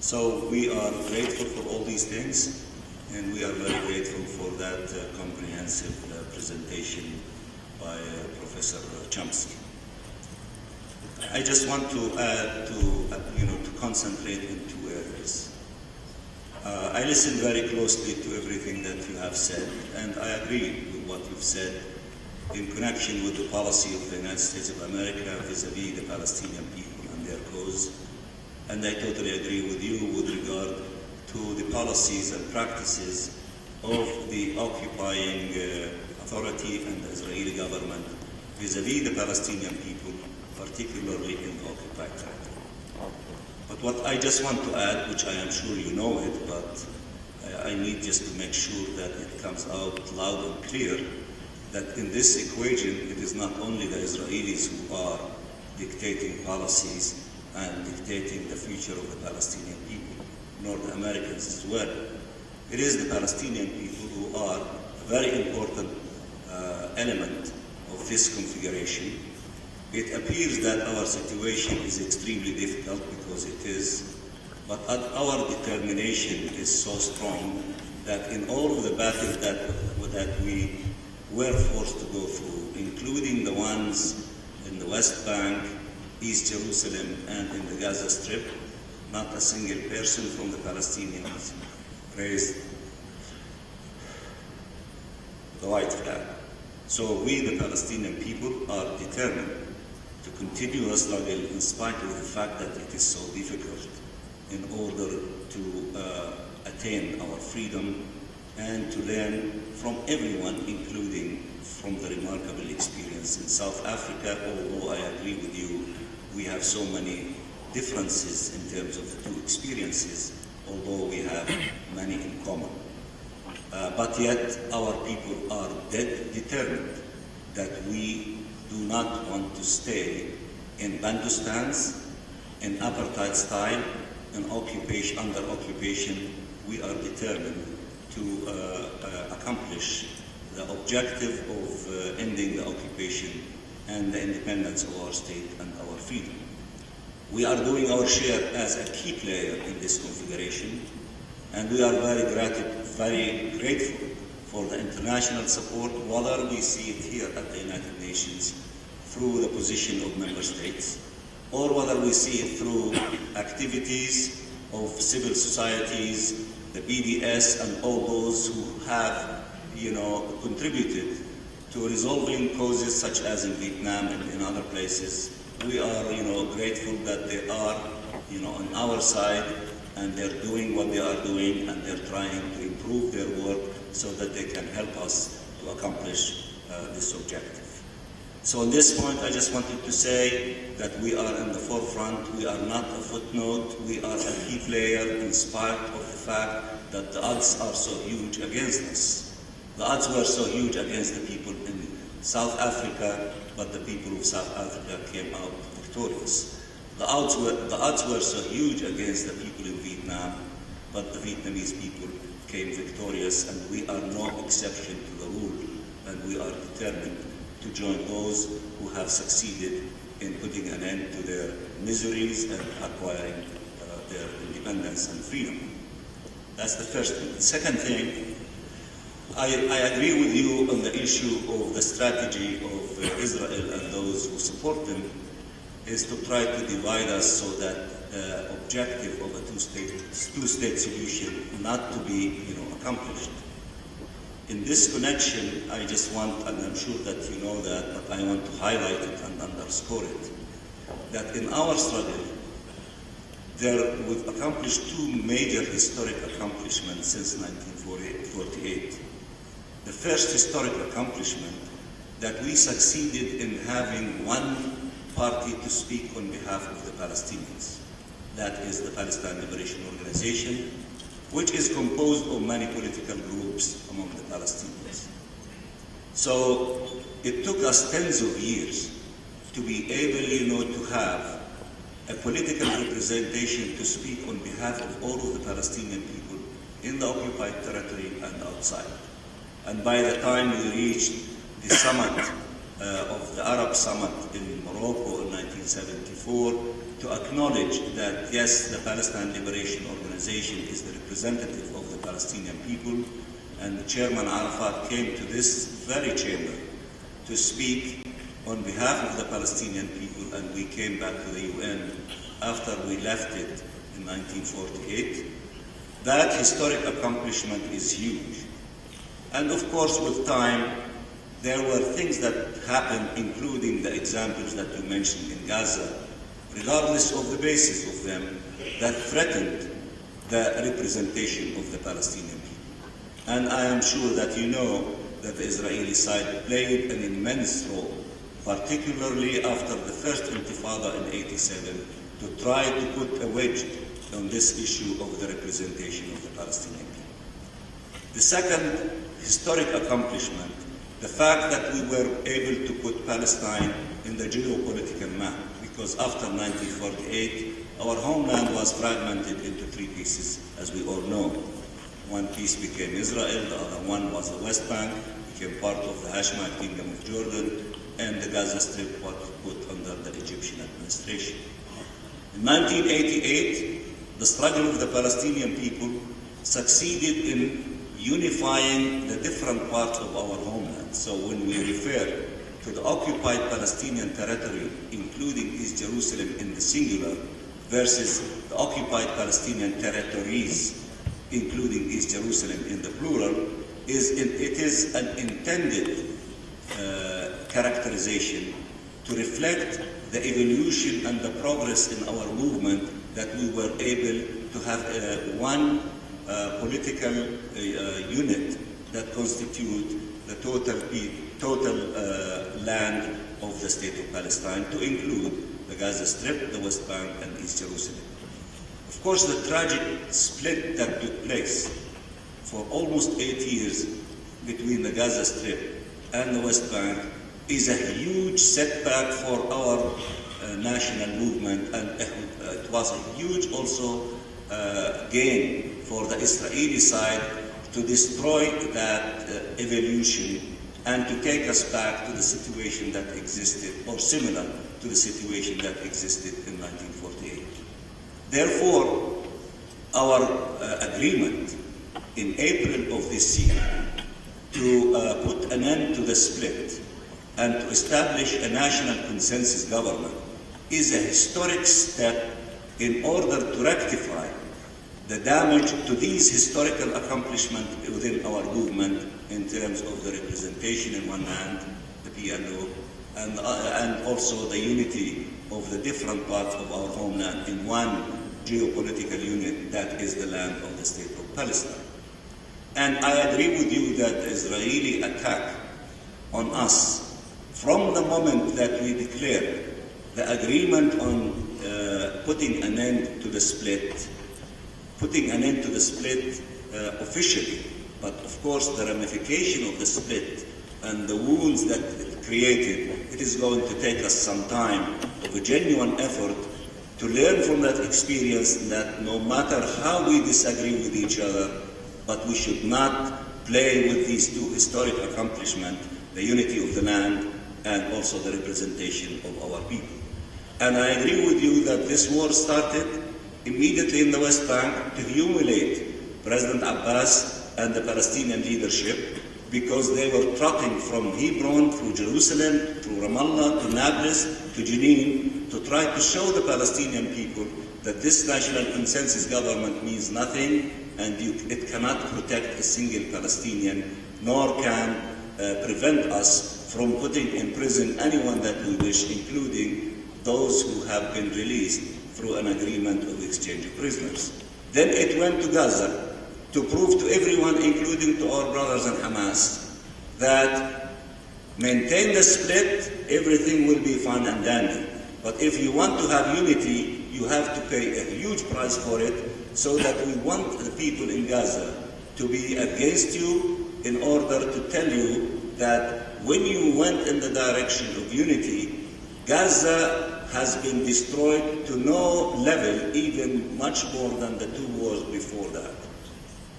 So we are grateful for all these things, and we are very grateful for that comprehensive presentation by Professor Chomsky. I just want to add to concentrate in two areas. I listened very closely to everything that you have said, and I agree with what you've said in connection with the policy of the United States of America vis-a-vis the Palestinian people and their cause. And I totally agree with you with regard to the policies and practices of the occupying authority and the Israeli government vis-a-vis the Palestinian people, particularly in the occupied territory. But what I just want to add, which I am sure you know it, but I need just to make sure that it comes out loud and clear, that in this equation it is not only the Israelis who are dictating policies and dictating the future of the Palestinian people, nor the Americans as well. It is the Palestinian people who are a very important element of this configuration. It appears that our situation is extremely difficult, because it is, but our determination is so strong that in all of the battles that we were forced to go through, including the ones in the West Bank, East Jerusalem, and in the Gaza Strip, not a single person from the Palestinians raised the white flag. So we, the Palestinian people, are determined to continue the struggle in spite of the fact that it is so difficult, in order to attain our freedom and to learn from everyone, including from the remarkable experience in South Africa. Although I agree with you, we have so many differences in terms of the two experiences, although we have many in common. But yet our people are determined that we do not want to stay in Bandustans, in apartheid style, in occupation, under occupation. We are determined to accomplish the objective of ending the occupation and the independence of our state and our freedom. We are doing our share as a key player in this configuration, and we are very grateful for the international support, whether we see it here at the United Nations through the position of member states, or whether we see it through activities of civil societies, the BDS, and all those who have, contributed to resolving causes such as in Vietnam and in other places. We are, grateful that they are, on our side, and they're doing what they are doing, and they're trying to improve their work so that they can help us to accomplish this objective. So on this point, I just wanted to say that we are in the forefront. We are not a footnote. We are a key player in spite of the fact that the odds are so huge against us. The odds were so huge against the people in South Africa, but the people of South Africa came out victorious. The odds were so huge against the people in Vietnam, but the Vietnamese people came victorious, and we are no exception to the rule, and we are determined to join those who have succeeded in putting an end to their miseries and acquiring their independence and freedom. That's the first thing. The second thing, I agree with you on the issue of the strategy of Israel and those who support them is to try to divide us so that the objective of a two-state solution not to be accomplished. In this connection, I just want, and I'm sure that you know that, but I want to highlight it and underscore it, that in our struggle, we've accomplished two major historic accomplishments since 1948. The first historic accomplishment, that we succeeded in having one party to speak on behalf of the Palestinians. That is the Palestine Liberation Organization, which is composed of many political groups among the Palestinians. So it took us tens of years to be able, to have a political representation to speak on behalf of all of the Palestinian people in the occupied territory and outside. And by the time we reached the summit of the Arab Summit in Morocco in 1974, to acknowledge that yes, the Palestine Liberation Organization is the representative of the Palestinian people, and Chairman Arafat came to this very chamber to speak on behalf of the Palestinian people, and we came back to the UN after we left it in 1948. That historic accomplishment is huge. And of course, with time, there were things that happened, including the examples that you mentioned in Gaza, regardless of the basis of them, that threatened the representation of the Palestinian people. And I am sure that you know that the Israeli side played an immense role, particularly after the first Intifada in '87, to try to put a wedge on this issue of the representation of the Palestinian people. The second historic accomplishment, the fact that we were able to put Palestine in the geopolitical map, because after 1948, our homeland was fragmented into three pieces, as we all know. One piece became Israel, the other one was the West Bank, became part of the Hashemite Kingdom of Jordan, and the Gaza Strip was put under the Egyptian administration. In 1988, the struggle of the Palestinian people succeeded in unifying the different parts of our homeland. So when we refer to the occupied Palestinian territory, including East Jerusalem in the singular, versus the occupied Palestinian territories, including East Jerusalem in the plural, it is an intended characterization to reflect the evolution and the progress in our movement, that we were able to have one political unit that constitute the total land of the state of Palestine, to include the Gaza Strip, the West Bank, and East Jerusalem. Of course, the tragic split that took place for almost 8 years between the Gaza Strip and the West Bank is a huge setback for our national movement, and it was a huge also gain for the Israeli side to destroy that evolution and to take us back to the situation that existed, or similar to the situation that existed in 1948. Therefore, our agreement in April of this year to put an end to the split and to establish a national consensus government is a historic step in order to rectify the damage to these historical accomplishments within our movement in terms of the representation in one hand, the PLO, and also the unity of the different parts of our homeland in one geopolitical unit, that is the land of the state of Palestine. And I agree with you that the Israeli attack on us, from the moment that we declared the agreement on putting an end to the split, officially, but of course the ramification of the split and the wounds that it created, it is going to take us some time of a genuine effort to learn from that experience, that no matter how we disagree with each other, but we should not play with these two historic accomplishments, the unity of the land and also the representation of our people. And I agree with you that this war started immediately in the West Bank to humiliate President Abbas and the Palestinian leadership, because they were trotting from Hebron through Jerusalem, through Ramallah, to Nablus, to Jenin, to try to show the Palestinian people that this national consensus government means nothing, and it cannot protect a single Palestinian, nor can prevent us from putting in prison anyone that we wish, including those who have been released through an agreement of exchange of prisoners. Then it went to Gaza to prove to everyone, including to our brothers in Hamas, that maintain the split, everything will be fine and dandy. But if you want to have unity, you have to pay a huge price for it, so that we want the people in Gaza to be against you in order to tell you that when you went in the direction of unity, Gaza has been destroyed to no level, even much more than the 2 wars before that.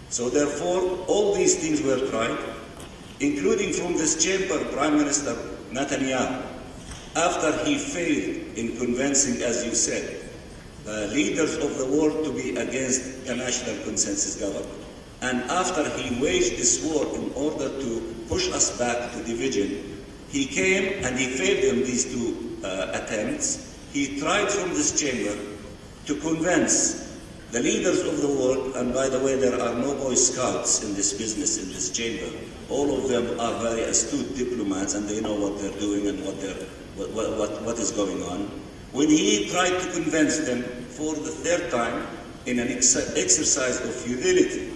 So therefore, all these things were tried, including from this chamber, Prime Minister Netanyahu, after he failed in convincing, as you said, the leaders of the world to be against the national consensus government. And after he waged this war in order to push us back to division, he came and he failed in these 2 attempts. He tried from this chamber to convince the leaders of the world, and by the way, there are no Boy Scouts in this business, in this chamber. All of them are very astute diplomats, and they know what they're doing and what is going on. When he tried to convince them for the 3rd time in an exercise of futility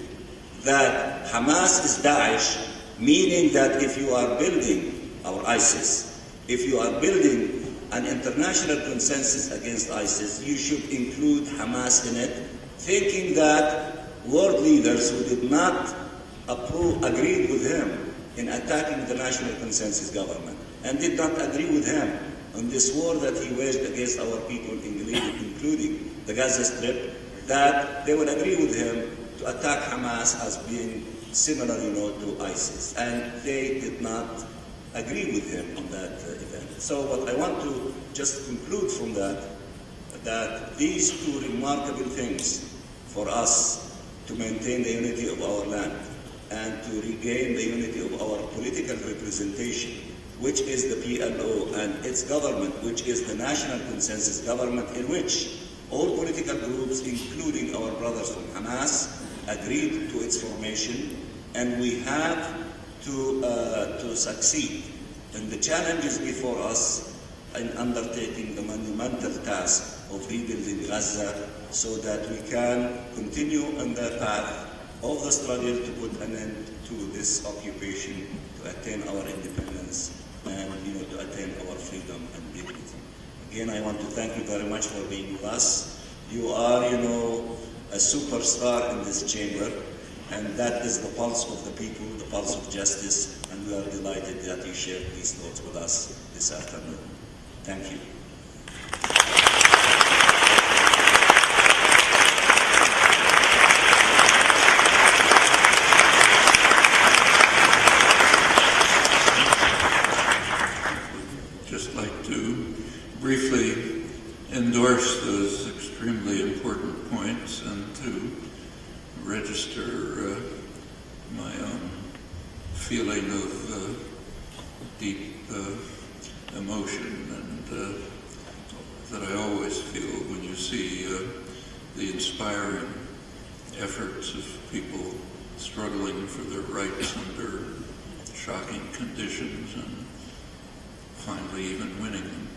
that Hamas is Daesh, meaning that if you are building our ISIS, if you are building an international consensus against ISIS, you should include Hamas in it, thinking that world leaders who did not agreed with him in attacking the national consensus government and did not agree with him on this war that he waged against our people, including the Gaza Strip, that they would agree with him to attack Hamas as being similar, to ISIS. And they did not agree with him on that event. So what I want to just conclude from that these 2 remarkable things for us to maintain the unity of our land and to regain the unity of our political representation, which is the PLO, and its government, which is the national consensus government, in which all political groups, including our brothers from Hamas, agreed to its formation, and we have to succeed in the challenges before us in undertaking the monumental task of rebuilding Gaza, so that we can continue on the path of the struggle to put an end to this occupation, to attain our independence, and to attain our freedom and dignity. Again, I want to thank you very much for being with us. You are, a superstar in this chamber, and that is the pulse of the people, the pulse of justice, and we are delighted that you shared these thoughts with us this afternoon. Thank you. Just like to briefly endorse those extremely important points and to register my own feeling of deep emotion and that I always feel when you see the inspiring efforts of people struggling for their rights under shocking conditions and finally even winning them.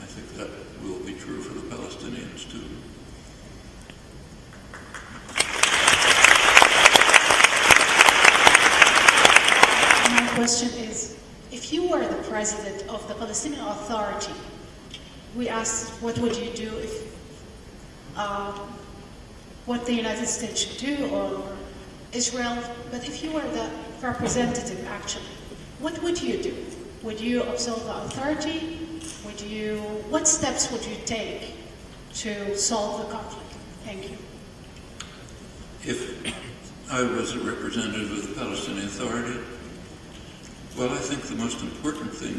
I think that will be true for the Palestinians too. My question is, if you were the president of the Palestinian Authority, we asked what would you do if what the United States should do, or Israel, but if you were the representative actually, what would you do? Would you absolve the authority? What steps would you take to solve the conflict? Thank you. If I was a representative of the Palestinian Authority, well, I think the most important thing